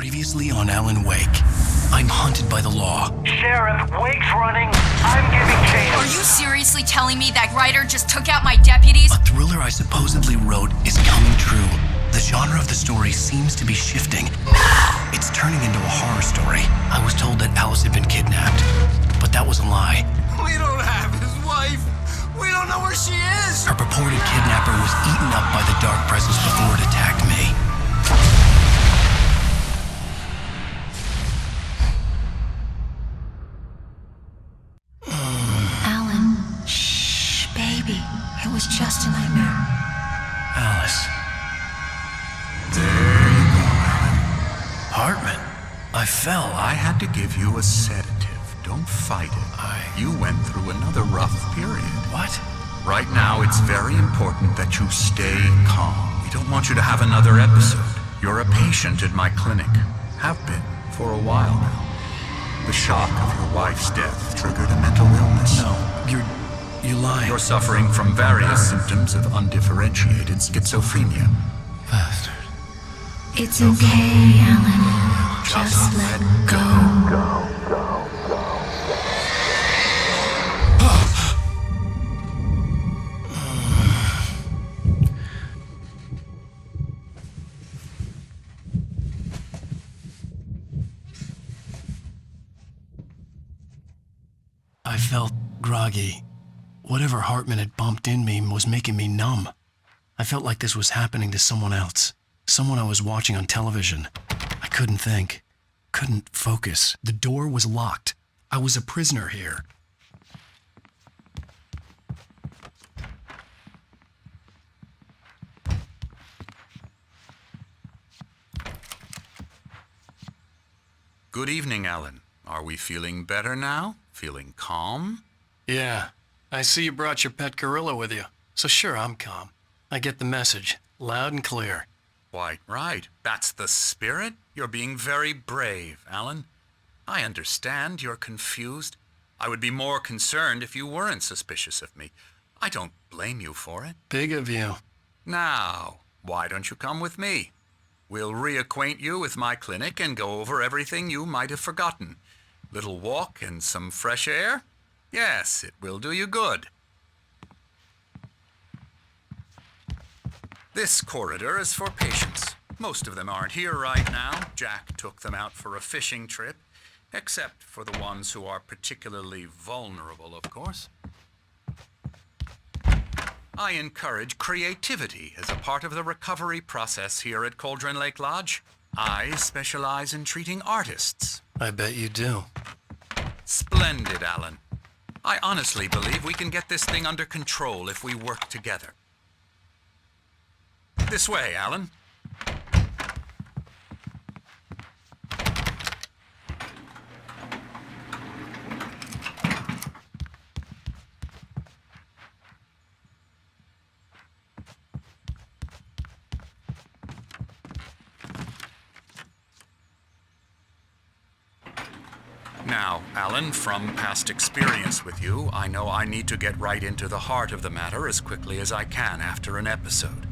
Previously on Alan Wake. I'm hunted by the law. Sheriff, Wake's running. I'm giving chase. Are you seriously telling me that writer just took out my deputies? A thriller I supposedly wrote is coming true. The genre of the story seems to be shifting. It's turning into a horror story. I was told that Alice had been kidnapped, but that was a lie. We don't have his wife. We don't know where she is. Her purported kidnapper was eaten up by the dark presence before it attacked me. Alan, shh, baby. It was just a nightmare. Alice. There you go, Alan. Hartman. I fell. I had to give you a sedative. Don't fight it. You went through another rough period. What? Right now, it's very important that you stay calm. We don't want you to have another episode. You're a patient at my clinic. Have been for a while now. The shock of your wife's death triggered a mental illness. No, you lied. You're suffering from various symptoms of undifferentiated schizophrenia. Bastard. It's okay, Alan. Just let go. I felt groggy. Whatever Hartman had bumped in me was making me numb. I felt like this was happening to someone else. Someone I was watching on television. I couldn't think. Couldn't focus. The door was locked. I was a prisoner here. Good evening, Alan. Are we feeling better now? Feeling calm? Yeah. I see you brought your pet gorilla with you. So sure, I'm calm. I get the message. Loud and clear. Quite right. That's the spirit. You're being very brave, Alan. I understand you're confused. I would be more concerned if you weren't suspicious of me. I don't blame you for it. Big of you. Now, why don't you come with me? We'll reacquaint you with my clinic and go over everything you might have forgotten. Little walk and some fresh air? Yes, it will do you good. This corridor is for patients. Most of them aren't here right now. Jack took them out for a fishing trip, except for the ones who are particularly vulnerable, of course. I encourage creativity as a part of the recovery process here at Cauldron Lake Lodge. I specialize in treating artists. I bet you do. Splendid, Alan. I honestly believe we can get this thing under control if we work together. This way, Alan. Now, Alan, from past experience with you, I know I need to get right into the heart of the matter as quickly as I can after an episode.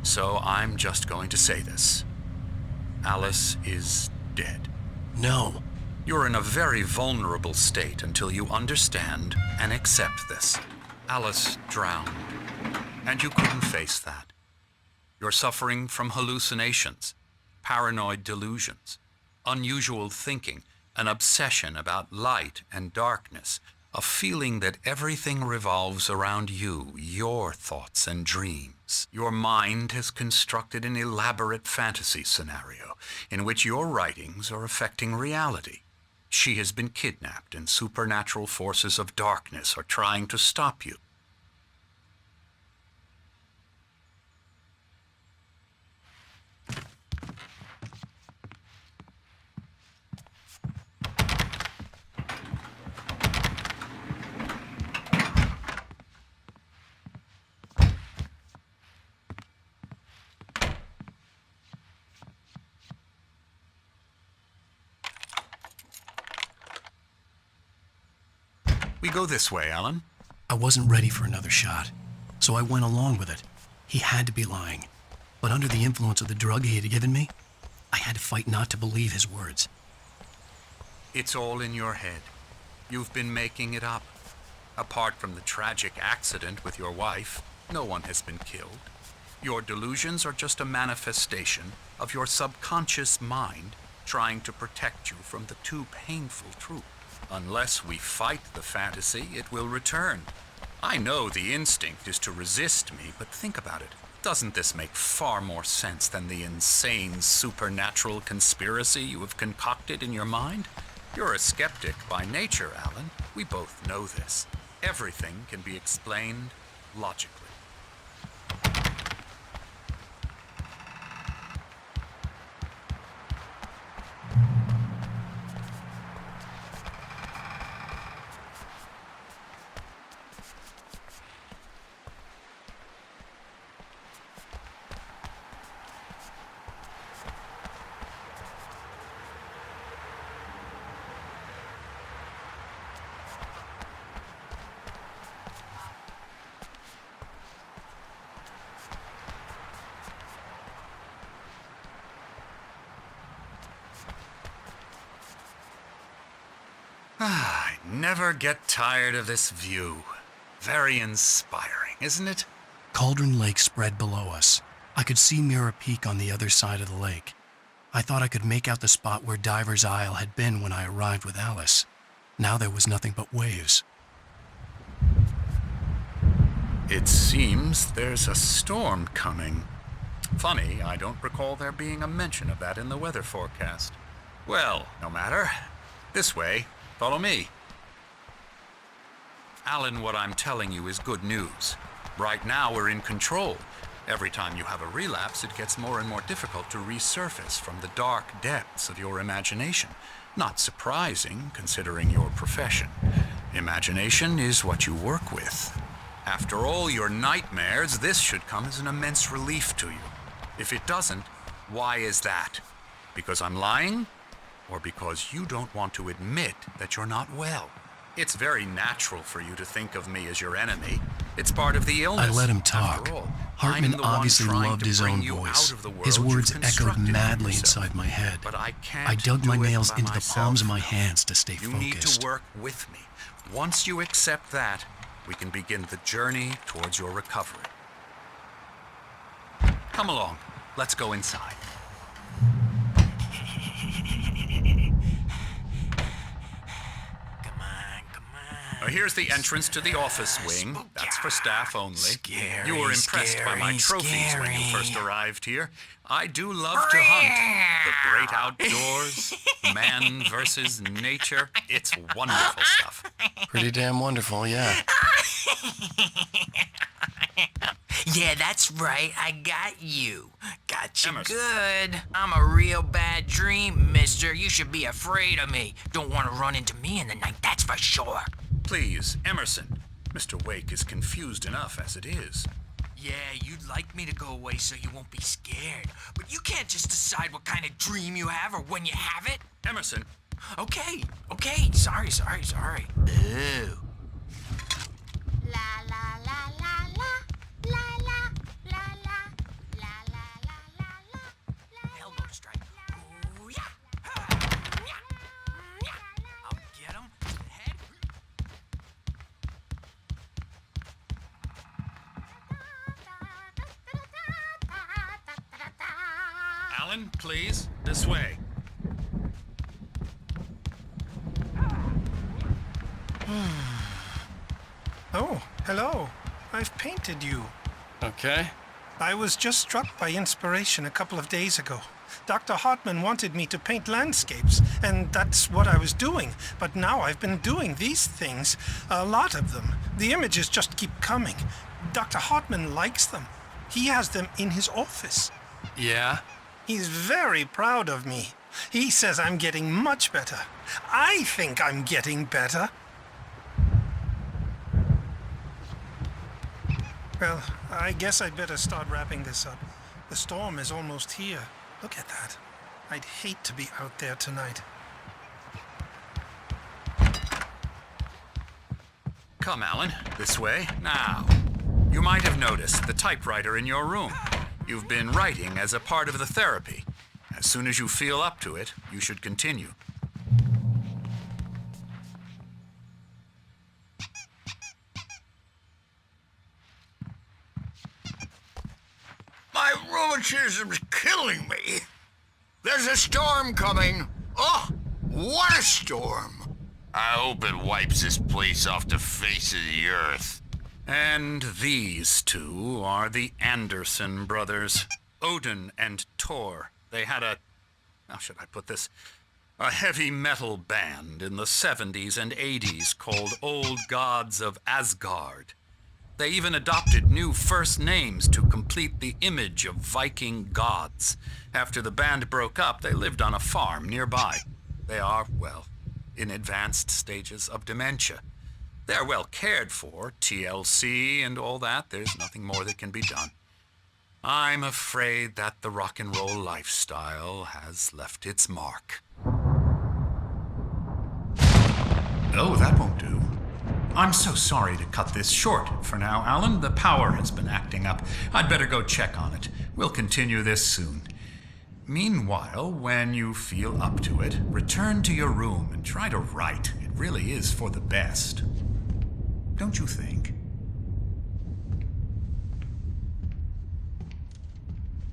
So I'm just going to say this. Alice is dead. No. You're in a very vulnerable state until you understand and accept this. Alice drowned, and you couldn't face that. You're suffering from hallucinations, paranoid delusions, unusual thinking, an obsession about light and darkness, a feeling that everything revolves around you, your thoughts and dreams. Your mind has constructed an elaborate fantasy scenario in which your writings are affecting reality. She has been kidnapped and supernatural forces of darkness are trying to stop you. We go this way, Alan. I wasn't ready for another shot, so I went along with it. He had to be lying. But under the influence of the drug he had given me, I had to fight not to believe his words. It's all in your head. You've been making it up. Apart from the tragic accident with your wife, no one has been killed. Your delusions are just a manifestation of your subconscious mind trying to protect you from the too painful truth. Unless we fight the fantasy, it will return. I know the instinct is to resist me, but think about it. Doesn't this make far more sense than the insane supernatural conspiracy you have concocted in your mind? You're a skeptic by nature, Alan. We both know this. Everything can be explained logically. I never get tired of this view. Very inspiring, isn't it? Cauldron Lake spread below us. I could see Mirror Peak on the other side of the lake. I thought I could make out the spot where Diver's Isle had been when I arrived with Alice. Now there was nothing but waves. It seems there's a storm coming. Funny, I don't recall there being a mention of that in the weather forecast. Well, no matter. This way. Follow me. Alan, what I'm telling you is good news. Right now we're in control. Every time you have a relapse, it gets more and more difficult to resurface from the dark depths of your imagination. Not surprising, considering your profession. Imagination is what you work with. After all your nightmares, this should come as an immense relief to you. If it doesn't, why is that? Because I'm lying? Or because you don't want to admit that you're not well? It's very natural for you to think of me as your enemy. It's part of the illness. I let him talk. After all, Hartman I'm the one obviously trying loved to his bring own you voice. out of the world His words you've echoed constructed madly for yourself. inside my head. But I can't I dug my do it nails by into the myself. palms of my hands to stay You focused. need to work with me. Once you accept that, we can begin the journey towards your recovery. Come along. Let's go inside. Here's the entrance to the office wing. That's for staff only. You were impressed by my trophies when you first arrived here. I do love to hunt. The great outdoors, man versus nature. It's wonderful stuff. Pretty damn wonderful, yeah. Yeah, that's right. I got you. Got you Emerson. good. I'm a real bad dream, mister. You should be afraid of me. Don't want to run into me in the night, that's for sure. Please, Emerson. Mr. Wake is confused enough as it is. Yeah, you'd like me to go away so you won't be scared. But you can't just decide what kind of dream you have or when you have it. Emerson, Okay. Sorry. Boo. La la la la la la la la la la la la la. Elbow strike. Ooh, yeah. I'll get him. Head. Alan, please, this way. Oh, hello. I've painted you. Okay. I was just struck by inspiration a couple of days ago. Dr. Hartman wanted me to paint landscapes, and that's what I was doing. But now I've been doing these things, a lot of them. The images just keep coming. Dr. Hartman likes them. He has them in his office. Yeah? He's very proud of me. He says I'm getting much better. I think I'm getting better. Well, I guess I'd better start wrapping this up. The storm is almost here. Look at that. I'd hate to be out there tonight. Come, Alan, this way. Now, you might have noticed the typewriter in your room. You've been writing as a part of the therapy. As soon as you feel up to it, you should continue. My rheumatism's killing me. There's a storm coming. Oh, what a storm. I hope it wipes this place off the face of the earth. And these two are the Anderson brothers, Odin and Thor. They had how should I put this? A heavy metal band in the 70s and 80s called Old Gods of Asgard. They even adopted new first names to complete the image of Viking gods. After the band broke up, they lived on a farm nearby. They are, well, in advanced stages of dementia. They're well cared for, TLC and all that. There's nothing more that can be done. I'm afraid that the rock and roll lifestyle has left its mark. Oh, that won't do. I'm so sorry to cut this short for now, Alan. The power has been acting up. I'd better go check on it. We'll continue this soon. Meanwhile, when you feel up to it, return to your room and try to write. It really is for the best. Don't you think?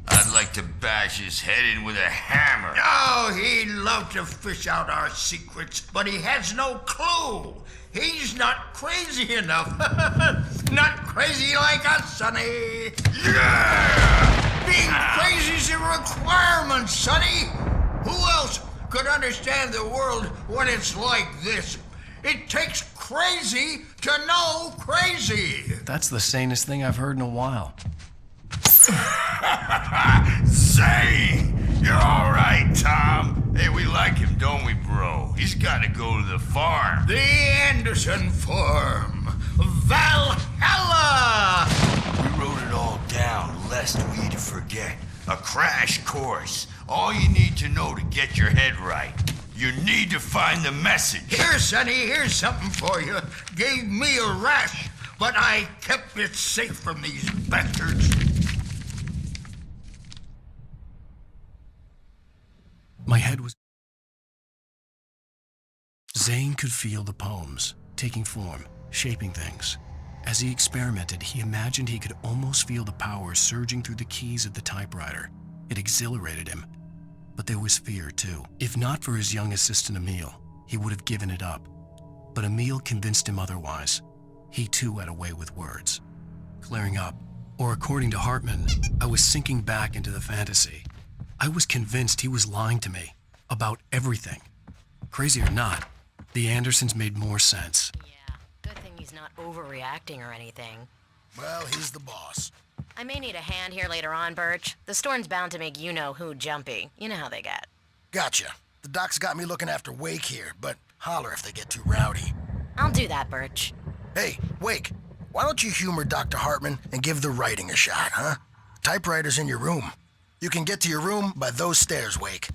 I'd like to bash his head in with a hammer. Oh, he'd love to fish out our secrets, but he has no clue. He's not crazy enough. Not crazy like us, Sonny. Yeah! Being crazy's a requirement, Sonny. Who else could understand the world when it's like this? It takes crazy to know crazy. That's the sanest thing I've heard in a while. Zane! You're all right, Tom. Hey, we like him, don't we, bro? He's got to go to the farm. The Anderson Farm. Valhalla! We wrote it all down, lest we forget. A crash course. All you need to know to get your head right. You need to find the message. Here, Sonny, here's something for you. Gave me a rash, but I kept it safe from these bastards. My head was... Zane could feel the poems, taking form, shaping things. As he experimented, he imagined he could almost feel the power surging through the keys of the typewriter. It exhilarated him. But there was fear, too. If not for his young assistant Emil, he would have given it up. But Emil convinced him otherwise. He, too, had a way with words. Clearing up, or according to Hartman, I was sinking back into the fantasy. I was convinced he was lying to me about everything. Crazy or not, the Andersons made more sense. Yeah, good thing he's not overreacting or anything. Well, he's the boss. I may need a hand here later on, Birch. The storm's bound to make you-know-who jumpy. You know how they get. Gotcha. The doc's got me looking after Wake here, but holler if they get too rowdy. I'll do that, Birch. Hey, Wake, why don't you humor Dr. Hartman and give the writing a shot, huh? Typewriter's in your room. You can get to your room by those stairs, Wake.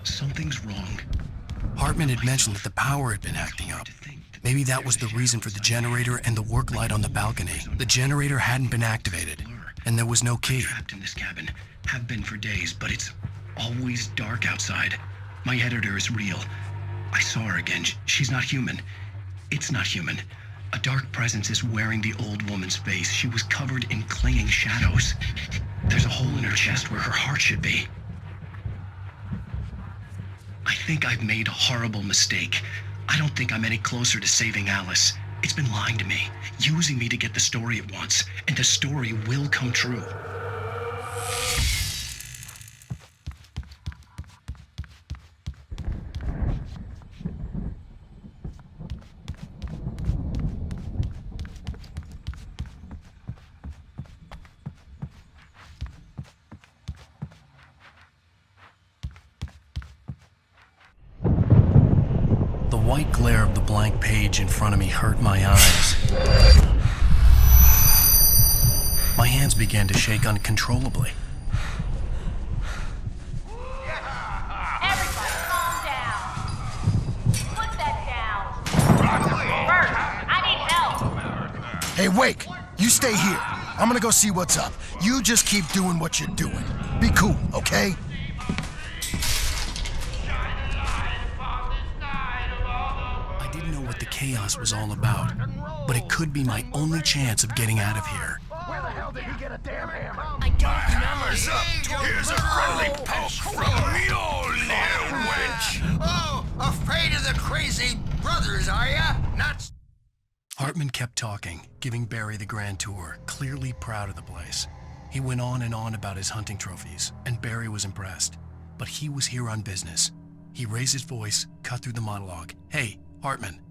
Something's wrong. Hartman had mentioned that the power had been acting up. Maybe that was the reason for the generator and the work light on the balcony. The generator hadn't been activated, and there was no key. I'm trapped in this cabin. Have been for days, but it's always dark outside. My editor is real. I saw her again. She's not human. It's not human. A dark presence is wearing the old woman's face. She was covered in clinging shadows. There's a hole in her chest where her heart should be. I think I've made a horrible mistake. I don't think I'm any closer to saving Alice. It's been lying to me, using me to get the story it wants, and the story will come true. The white glare of the blank page in front of me hurt my eyes. My hands began to shake uncontrollably. Everybody calm down. Put that down. First, I need help. Hey, Wake, you stay here. I'm gonna go see what's up. You just keep doing what you're doing. Be cool, okay? I didn't know what the chaos was all about, but it could be my only chance of getting out of here. Where the hell did he get a damn hammer? I don't Hammer's up! Here's a friendly poke from me, old little wench! Oh, afraid of the crazy brothers, are ya? Not... Hartman kept talking, giving Barry the grand tour, clearly proud of the place. He went on and on about his hunting trophies, and Barry was impressed. But he was here on business. He raised his voice, cut through the monologue. Hey, Hartman,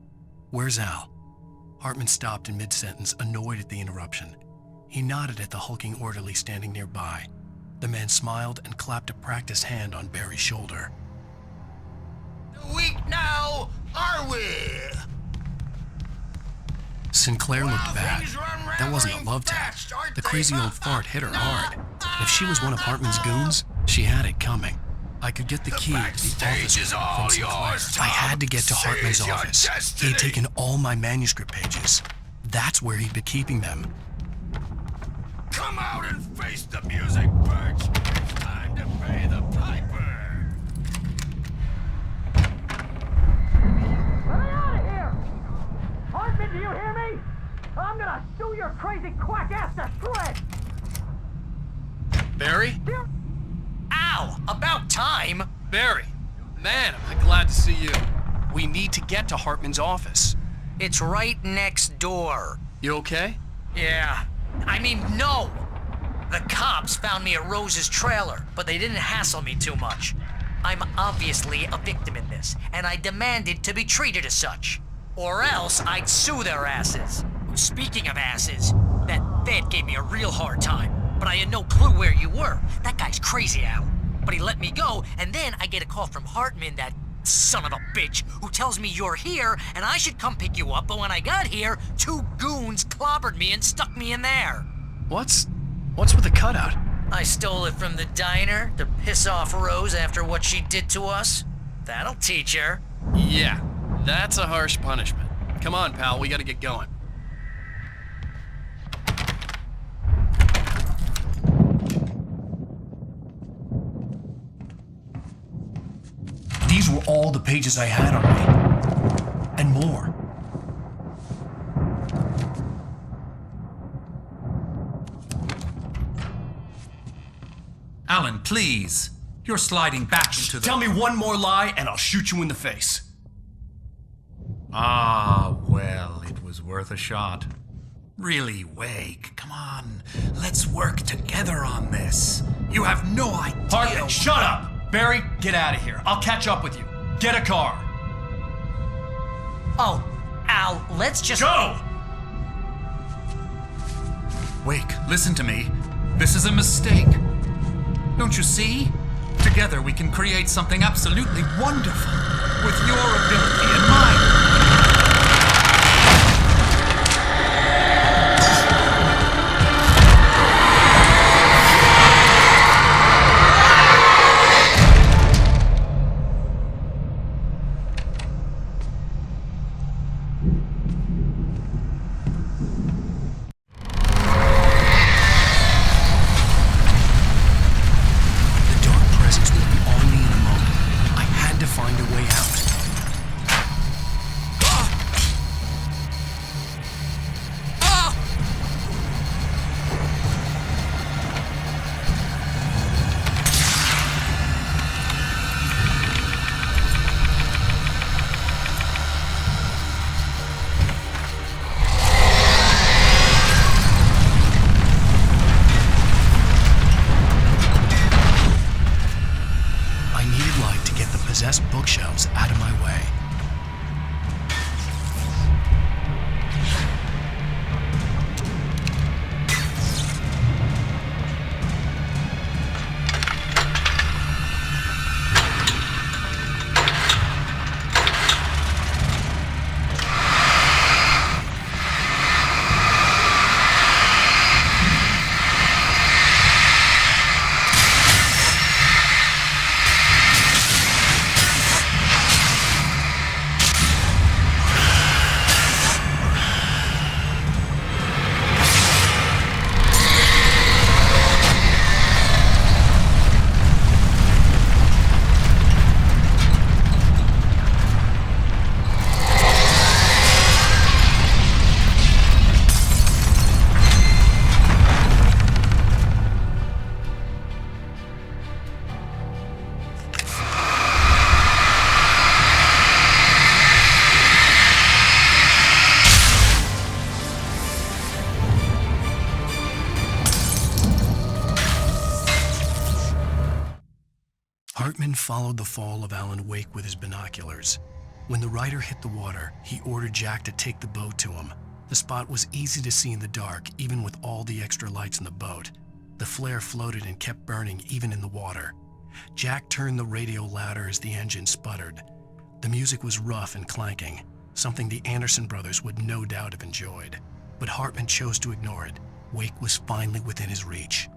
where's Al? Hartman stopped in mid-sentence, annoyed at the interruption. He nodded at the hulking orderly standing nearby. The man smiled and clapped a practiced hand on Barry's shoulder. Weak now, are we? Sinclair looked bad. That wasn't a love tap. The crazy old fart hit her hard. And if she was one of Hartman's goons, she had it coming. I could get the key to the office from Sinclair. I had to get to Hartman's office. He had taken all my manuscript pages. That's where he'd been keeping them. Come out and face the music, Birch! It's time to pay the piper! Let me out of here! Hartman, do you hear me? I'm gonna chew your crazy quack ass to shreds! Barry? Ow! About time! Barry! Man, am I glad to see you. We need to get to Hartman's office. It's right next door. You okay? Yeah. I mean, no! The cops found me at Rose's trailer, but they didn't hassle me too much. I'm obviously a victim in this, and I demanded to be treated as such. Or else I'd sue their asses. Speaking of asses, that vet gave me a real hard time, but I had no clue where you were. That guy's crazy, Al. But he let me go, and then I get a call from Hartman, that son of a bitch, who tells me you're here and I should come pick you up, but when I got here, 2 goons clobbered me and stuck me in there. What's with the cutout? I stole it from the diner to piss off Rose after what she did to us. That'll teach her. Yeah, that's a harsh punishment. Come on, pal, we gotta get going. These were all the pages I had on me. And more. Alan, please. You're sliding back into the... Tell me one more lie and I'll shoot you in the face. Ah, well, it was worth a shot. Really, Wake, come on. Let's work together on this. You have no idea... Hartman, shut up! Barry, get out of here. I'll catch up with you. Get a car. Oh, Al, let's just... Go! Wake, listen to me. This is a mistake. Don't you see? Together we can create something absolutely wonderful. With your ability and mine. Hartman followed the fall of Alan Wake with his binoculars. When the rider hit the water, he ordered Jack to take the boat to him. The spot was easy to see in the dark, even with all the extra lights in the boat. The flare floated and kept burning even in the water. Jack turned the radio louder as the engine sputtered. The music was rough and clanking, something the Anderson brothers would no doubt have enjoyed. But Hartman chose to ignore it. Wake was finally within his reach.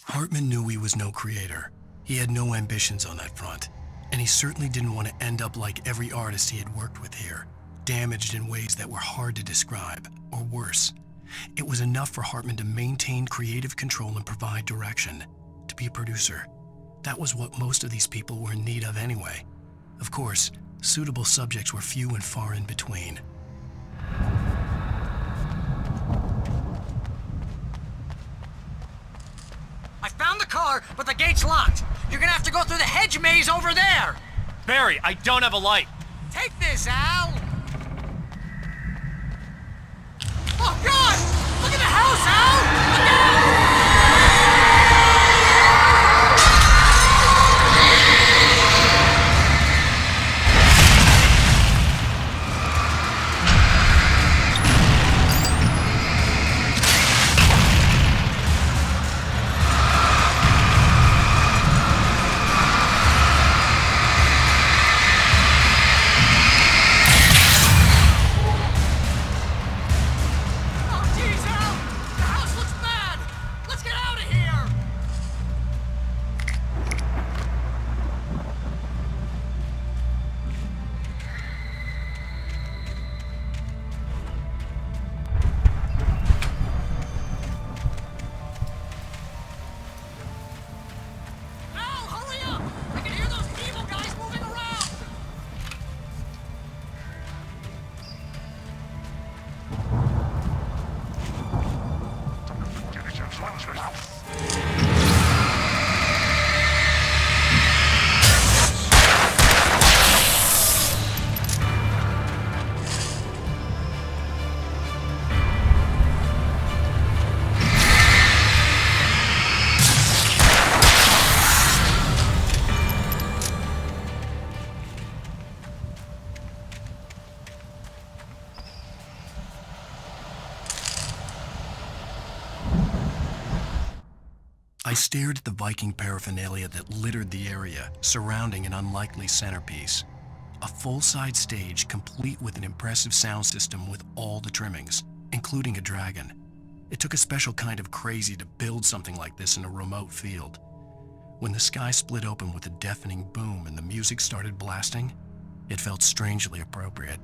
Hartman knew he was no creator. He had no ambitions on that front, and he certainly didn't want to end up like every artist he had worked with here, damaged in ways that were hard to describe, or worse. It was enough for Hartman to maintain creative control and provide direction, to be a producer. That was what most of these people were in need of anyway. Of course, suitable subjects were few and far in between. I found the car, but the gate's locked. You're gonna have to go through the hedge maze over there. Barry, I don't have a light. Take this, Al. Oh, God! Look at the house, Al! Look out! I stared at the Viking paraphernalia that littered the area, surrounding an unlikely centerpiece. A full-size stage complete with an impressive sound system with all the trimmings, including a dragon. It took a special kind of crazy to build something like this in a remote field. When the sky split open with a deafening boom and the music started blasting, it felt strangely appropriate.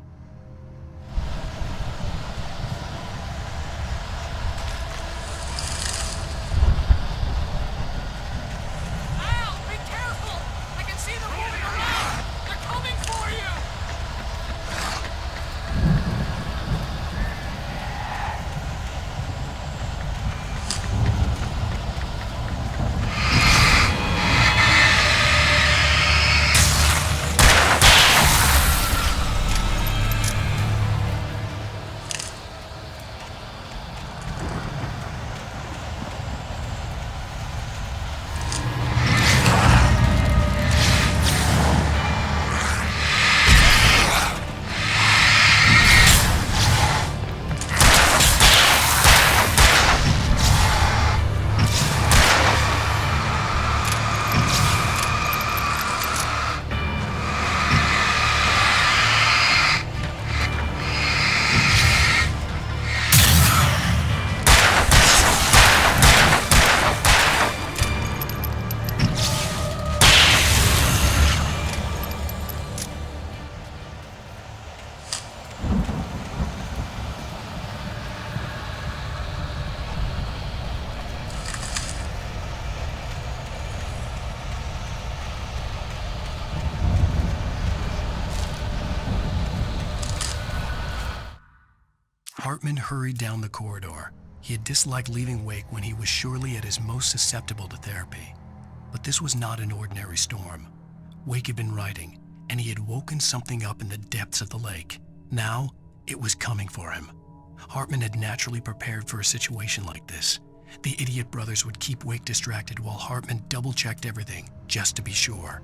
Hartman hurried down the corridor. He had disliked leaving Wake when he was surely at his most susceptible to therapy. But this was not an ordinary storm. Wake had been writing, and he had woken something up in the depths of the lake. Now, it was coming for him. Hartman had naturally prepared for a situation like this. The idiot brothers would keep Wake distracted while Hartman double-checked everything, just to be sure.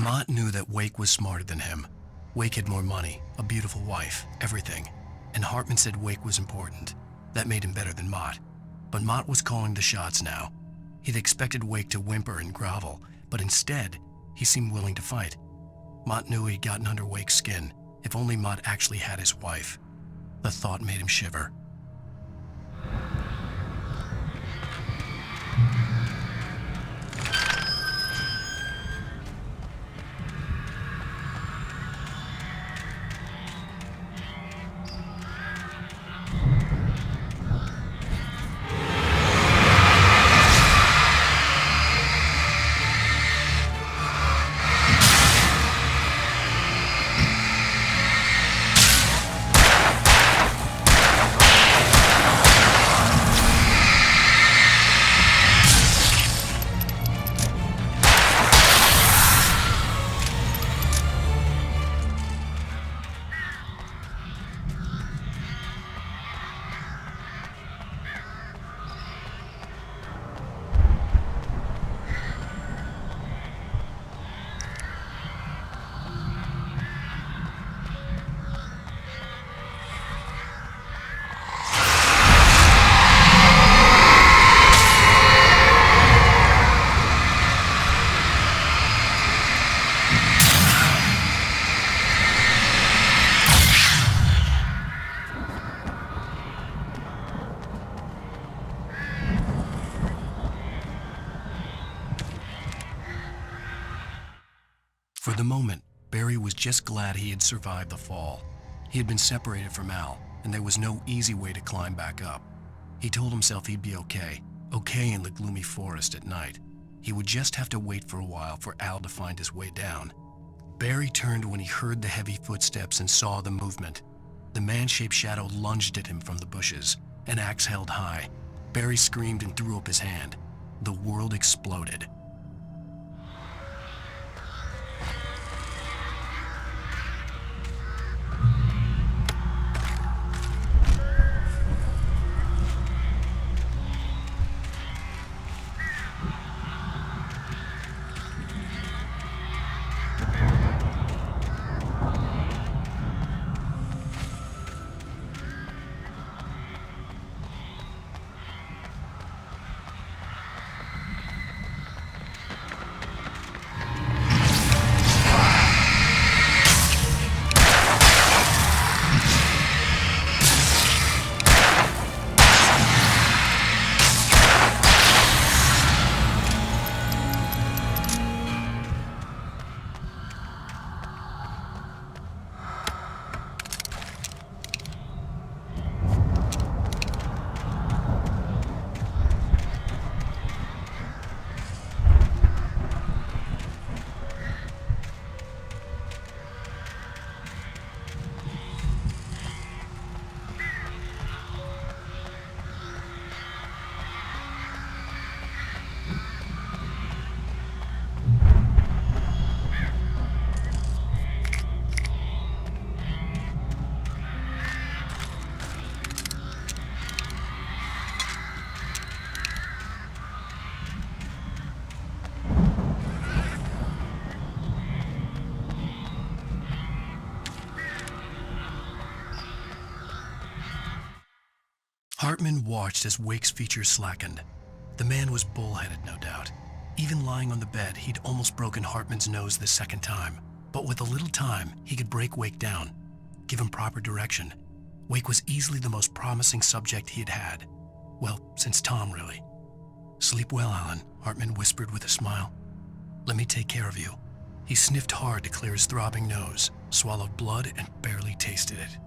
Mott knew that Wake was smarter than him. Wake had more money, a beautiful wife, everything. And Hartman said Wake was important. That made him better than Mott. But Mott was calling the shots now. He'd expected Wake to whimper and grovel, but instead, he seemed willing to fight. Mott knew he'd gotten under Wake's skin. If only Mott actually had his wife. The thought made him shiver. For the moment, Barry was just glad he had survived the fall. He had been separated from Al, and there was no easy way to climb back up. He told himself he'd be okay in the gloomy forest at night. He would just have to wait for a while for Al to find his way down. Barry turned when he heard the heavy footsteps and saw the movement. The man-shaped shadow lunged at him from the bushes, an axe held high. Barry screamed and threw up his hand. The world exploded. Hartman watched as Wake's features slackened. The man was bullheaded, no doubt. Even lying on the bed, he'd almost broken Hartman's nose the second time. But with a little time, he could break Wake down, give him proper direction. Wake was easily the most promising subject he had had. Well, since Tom, really. "Sleep well, Alan," Hartman whispered with a smile. "Let me take care of you." He sniffed hard to clear his throbbing nose, swallowed blood, and barely tasted it.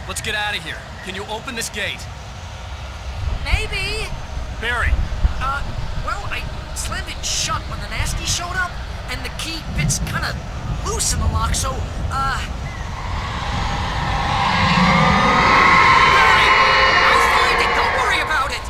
Let's get out of here. Can you open this gate? Maybe. Barry! Well, I slammed it shut when the nasty showed up, and the key fits kind of loose in the lock, so, Barry! I'll find it! Don't worry about it!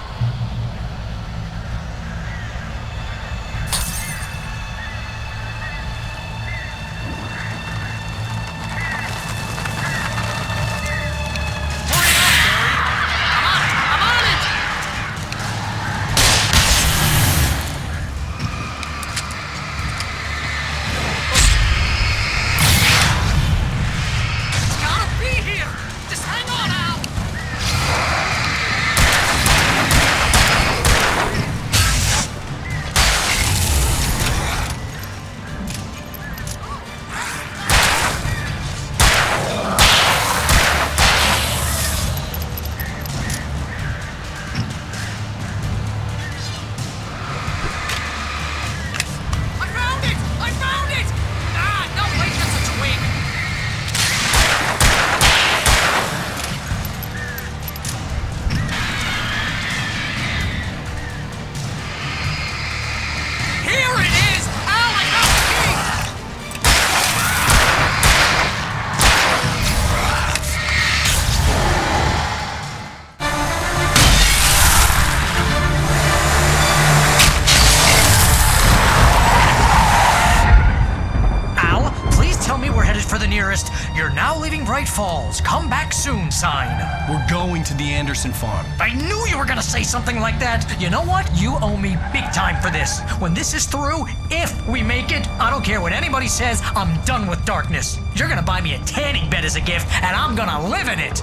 You're now leaving Bright Falls. Come back soon sign. We're going to the Anderson farm. I knew you were gonna say something like that. You know what? You owe me big time for this. When this is through, if we make it, I don't care what anybody says, I'm done with darkness. You're gonna buy me a tanning bed as a gift, and I'm gonna live in it.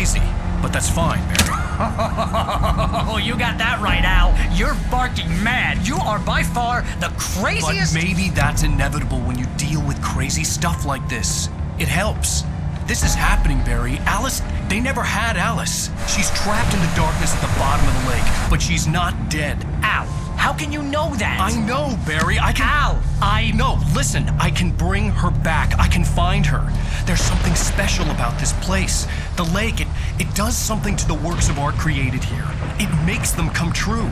crazy. But that's fine, Barry. Oh, you got that right, Al. You're barking mad. You are by far the craziest... But maybe that's inevitable when you deal with crazy stuff like this. It helps. This is happening, Barry. Alice, they never had Alice. She's trapped in the darkness at the bottom of the lake, but she's not dead. Al, how can you know that? I know, Barry. I can... Al, No, listen. I can bring her back. I can find her. There's something special about this place. The lake, it does something to the works of art created here. It makes them come true.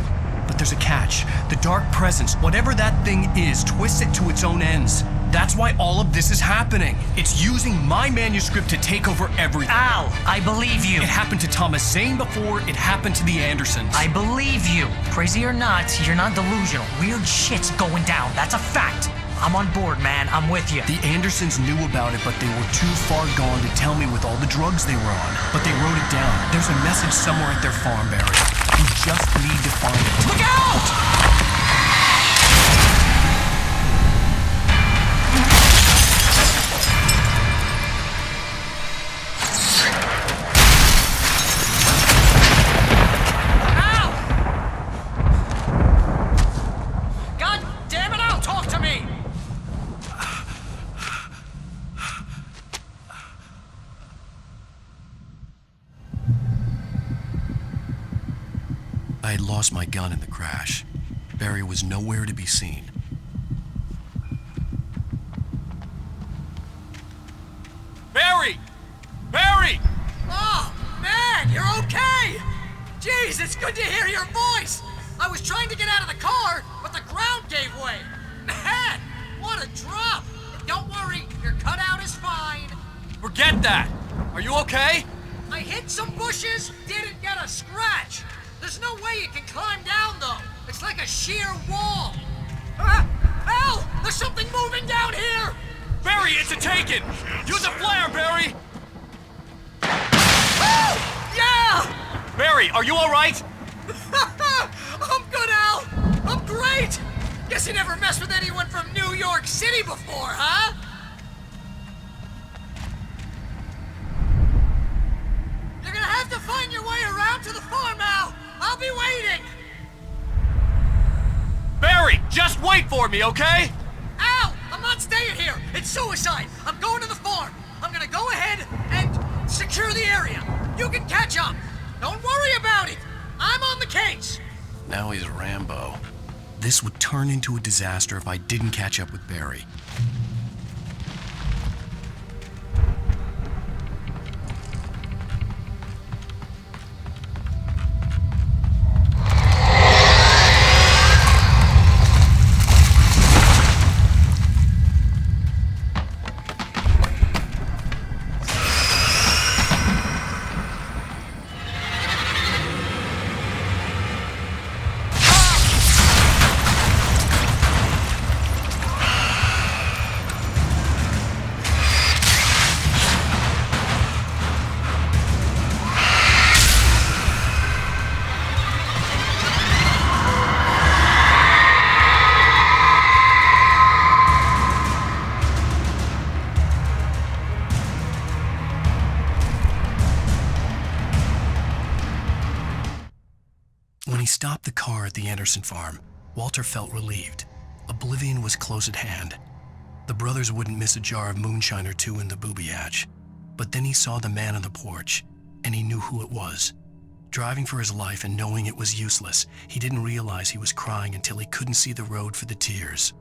But there's a catch. The dark presence, whatever that thing is, twists it to its own ends. That's why all of this is happening. It's using my manuscript to take over everything. Al, I believe you. It happened to Thomas Zane before, it happened to the Andersons. I believe you. Crazy or not, you're not delusional. Weird shit's going down. That's a fact. I'm on board, man. I'm with you. The Andersons knew about it, but they were too far gone to tell me with all the drugs they were on. But they wrote it down. There's a message somewhere at their farm, Barry. You just need to find it. Look out! I had lost my gun in the crash. Barry was nowhere to be seen. Barry! Barry! Oh, man, you're okay! Jeez, it's good to hear your voice! I was trying to get out of the car, but the ground gave way! Man, what a drop! Don't worry, your cutout is fine. Forget that! Are you okay? I hit some bushes, didn't get a scratch. There's no way you can climb down, though. It's like a sheer wall. Al, there's something moving down here! Barry, it's a taken! Use a flare, Barry! Oh, yeah! Barry, are you all right? I'm good, Al. I'm great. Guess you never messed with anyone from New York City before, huh? You're gonna have to find your way around to the farm, Al. I'll be waiting. Barry, just wait for me, okay? Al, I'm not staying here. It's suicide. I'm going to the farm. I'm gonna go ahead and secure the area. You can catch up. Don't worry about it. I'm on the case. Now he's Rambo. This would turn into a disaster if I didn't catch up with Barry. When he stopped the car at the Anderson farm, Walter felt relieved. Oblivion was close at hand. The brothers wouldn't miss a jar of moonshine or two in the booby hatch. But then he saw the man on the porch, and he knew who it was. Driving for his life and knowing it was useless, he didn't realize he was crying until he couldn't see the road for the tears.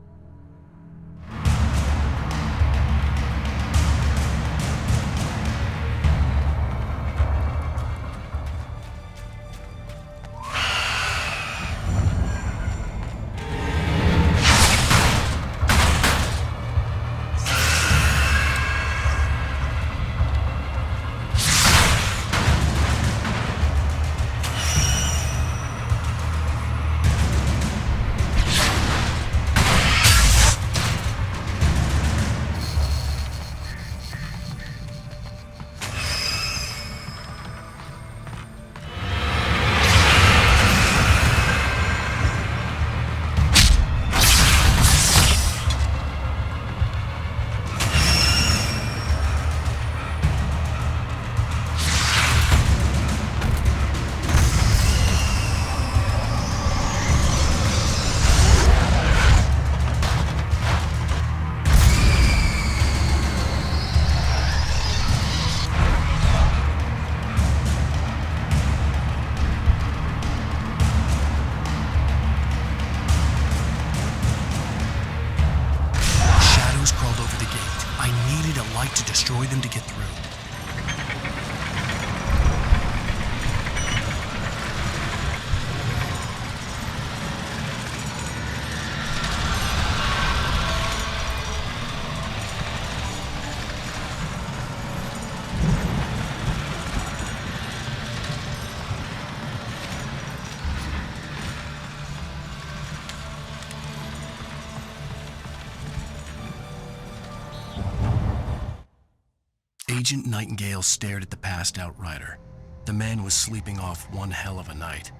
Agent Nightingale stared at the passed out rider. The man was sleeping off one hell of a night.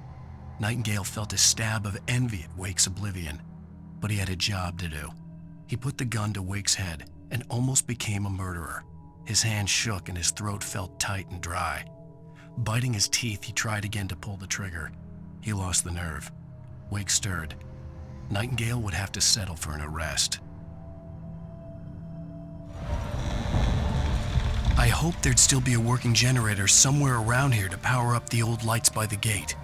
Nightingale felt a stab of envy at Wake's oblivion, but he had a job to do. He put the gun to Wake's head and almost became a murderer. His hand shook and his throat felt tight and dry. Biting his teeth, he tried again to pull the trigger. He lost the nerve. Wake stirred. Nightingale would have to settle for an arrest. I hoped there'd still be a working generator somewhere around here to power up the old lights by the gate.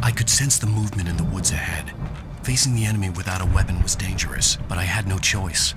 I could sense the movement in the woods ahead. Facing the enemy without a weapon was dangerous, but I had no choice.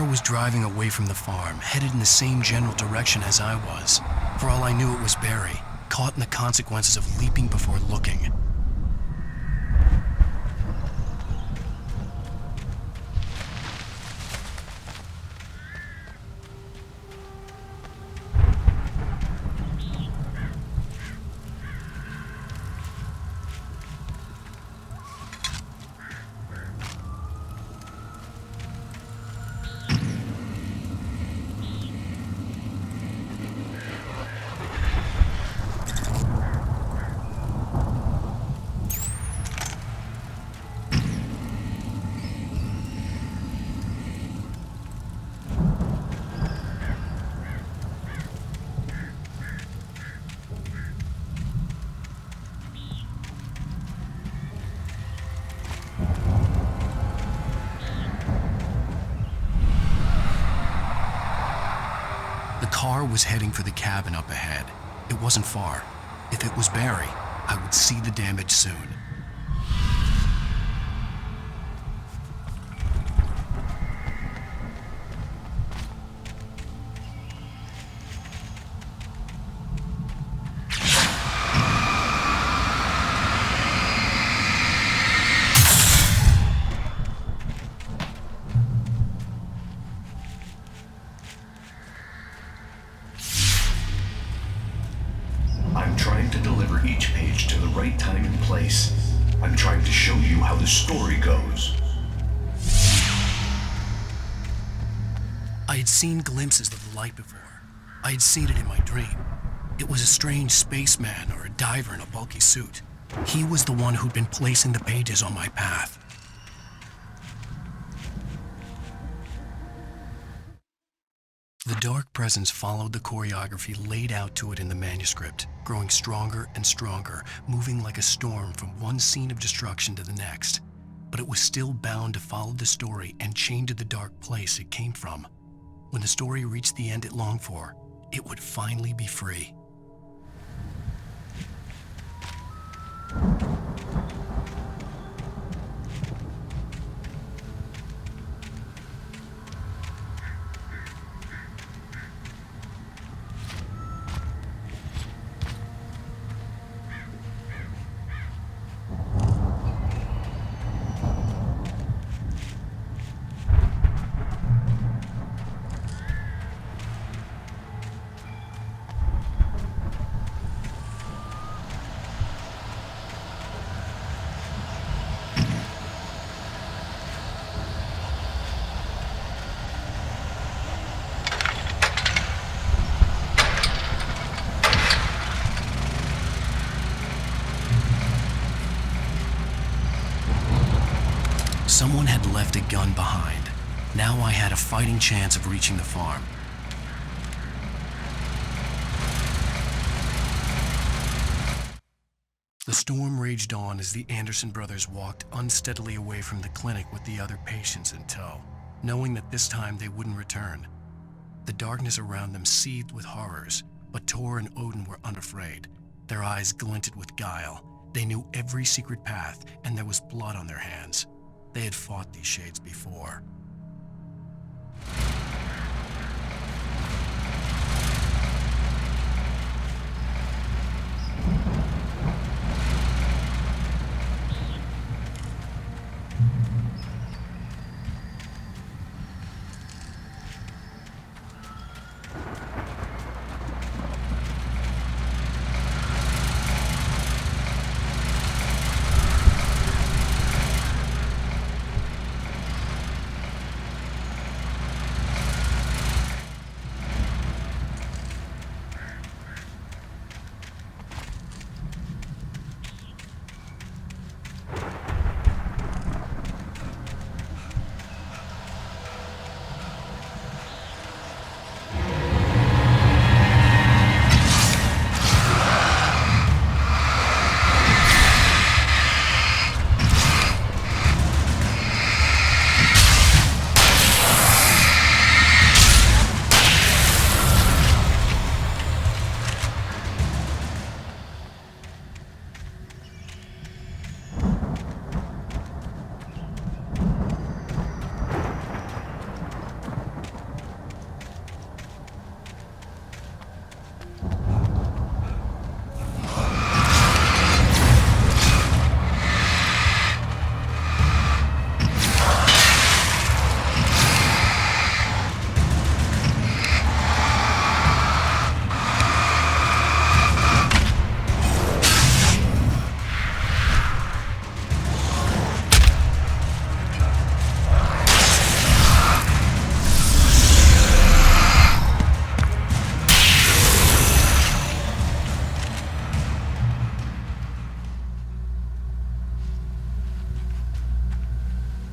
Was driving away from the farm, headed in the same general direction as I was. For all I knew, it was Barry, caught in the consequences of leaping before looking. The car was heading for the cabin up ahead. It wasn't far. If it was Barry, I would see the damage soon. I'm trying to deliver each page to the right time and place. I'm trying to show you how the story goes. I had seen glimpses of the light before. I had seen it in my dream. It was a strange spaceman or a diver in a bulky suit. He was the one who'd been placing the pages on my path. The dark presence followed the choreography laid out to it in the manuscript, growing stronger and stronger, moving like a storm from one scene of destruction to the next. But it was still bound to follow the story and chained to the dark place it came from. When the story reached the end it longed for, it would finally be free. Someone had left a gun behind. Now I had a fighting chance of reaching the farm. The storm raged on as the Anderson brothers walked unsteadily away from the clinic with the other patients in tow, knowing that this time they wouldn't return. The darkness around them seethed with horrors, but Tor and Odin were unafraid. Their eyes glinted with guile. They knew every secret path, and there was blood on their hands. They had fought these shades before.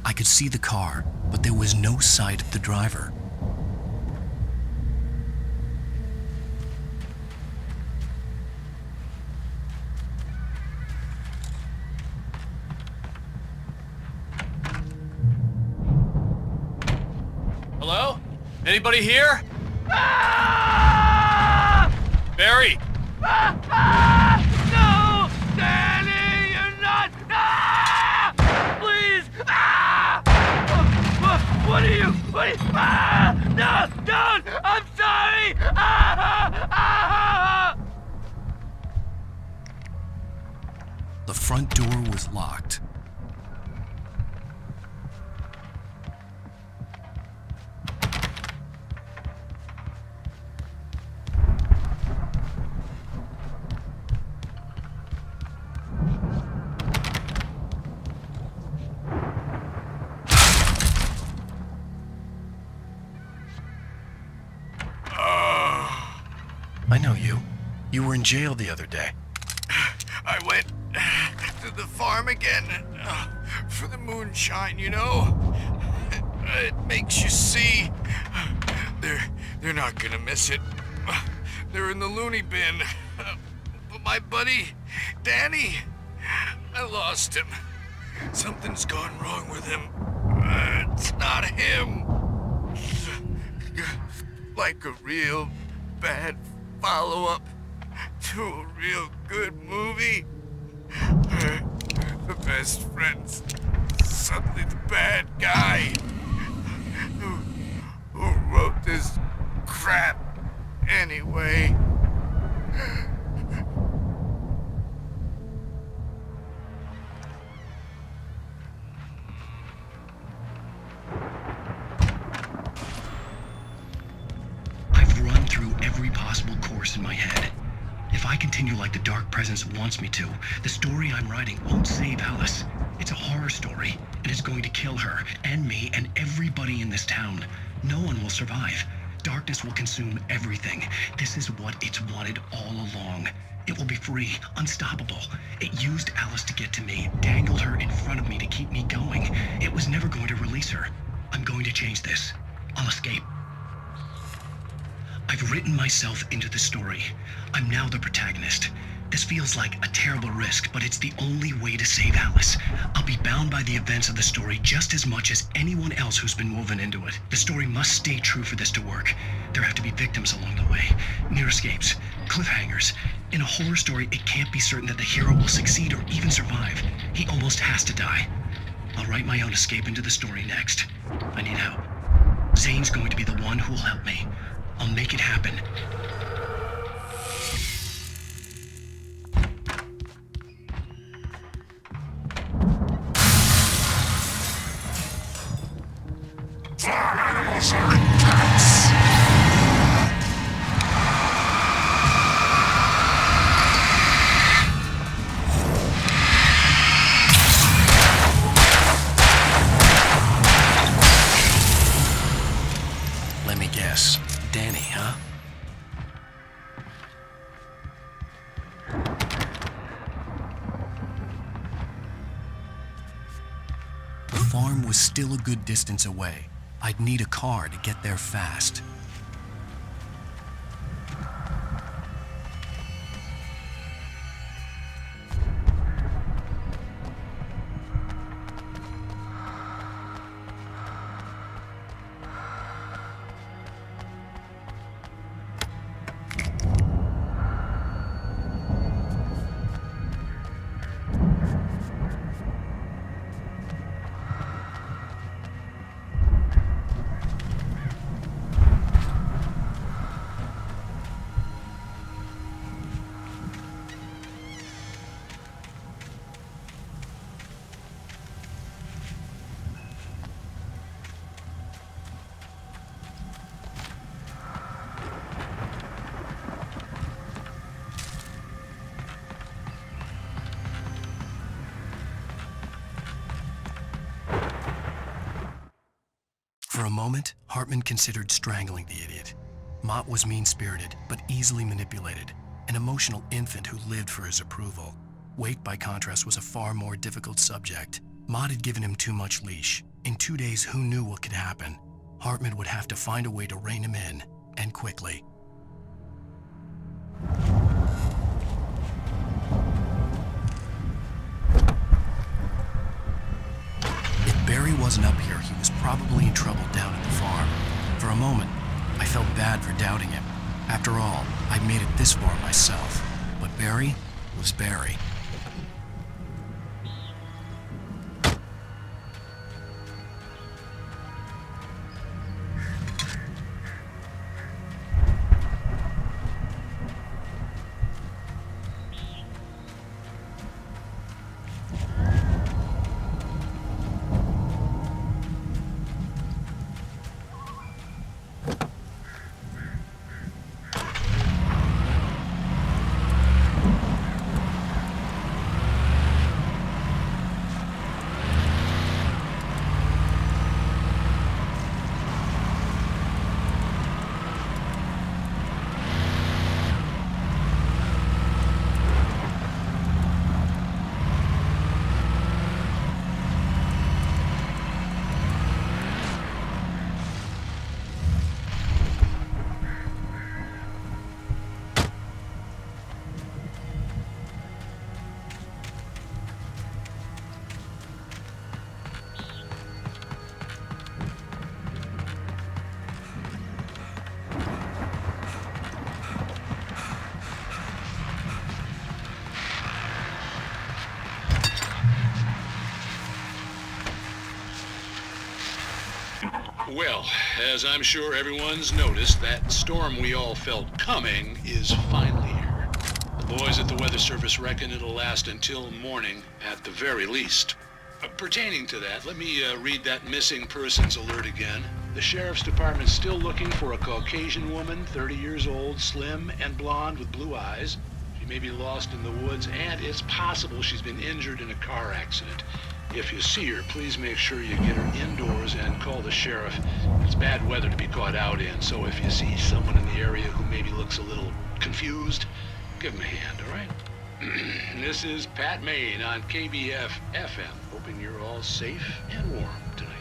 I could see the car, but there was no sight of the driver. Hello? Anybody here? Ah! Barry! No! Danny, you're not! Ah! Please! Ah! What are you? Ah! No! Don't! I'm sorry! Ah! Ah! The front door was locked. I know you. You were in jail the other day. I went to the farm again for the moonshine, you know? It makes you see. They're not gonna miss it. They're in the loony bin. But my buddy, Danny, I lost him. Something's gone wrong with him. It's not him. Like a real bad follow-up to a real good movie. The best friend's suddenly the bad guy who wrote this crap anyway. Every possible course in my head. If I continue like the Dark Presence wants me to, the story I'm writing won't save Alice. It's a horror story, and it's going to kill her, and me, and everybody in this town. No one will survive. Darkness will consume everything. This is what it's wanted all along. It will be free, unstoppable. It used Alice to get to me, dangled her in front of me to keep me going. It was never going to release her. I'm going to change this. I'll escape. I've written myself into the story. I'm now the protagonist. This feels like a terrible risk, but it's the only way to save Alice. I'll be bound by the events of the story just as much as anyone else who's been woven into it. The story must stay true for this to work. There have to be victims along the way, near escapes, cliffhangers. In a horror story, it can't be certain that the hero will succeed or even survive. He almost has to die. I'll write my own escape into the story next. I need help. Zane's going to be the one who will help me. I'll make it happen. Animals are pets. Let me guess. Danny, huh? The farm was still a good distance away. I'd need a car to get there fast. For a moment, Hartman considered strangling the idiot. Mott was mean-spirited, but easily manipulated, an emotional infant who lived for his approval. Wake, by contrast, was a far more difficult subject. Mott had given him too much leash. In 2 days, who knew what could happen? Hartman would have to find a way to rein him in, and quickly. If Barry wasn't up here, he was probably in trouble down at the farm. For a moment, I felt bad for doubting him. After all, I'd made it this far myself. But Barry was Barry. Well, as I'm sure everyone's noticed, that storm we all felt coming is finally here. The boys at the Weather Service reckon it'll last until morning at the very least. Pertaining to that, let me read that missing persons alert again. The Sheriff's Department's still looking for a Caucasian woman, 30 years old, slim and blonde with blue eyes. She may be lost in the woods, and it's possible she's been injured in a car accident. If you see her, please make sure you get her indoors and call the sheriff. It's bad weather to be caught out in, so if you see someone in the area who maybe looks a little confused, Give him a hand, all right? This is Pat Maine on KBF FM, hoping you're all safe and warm tonight.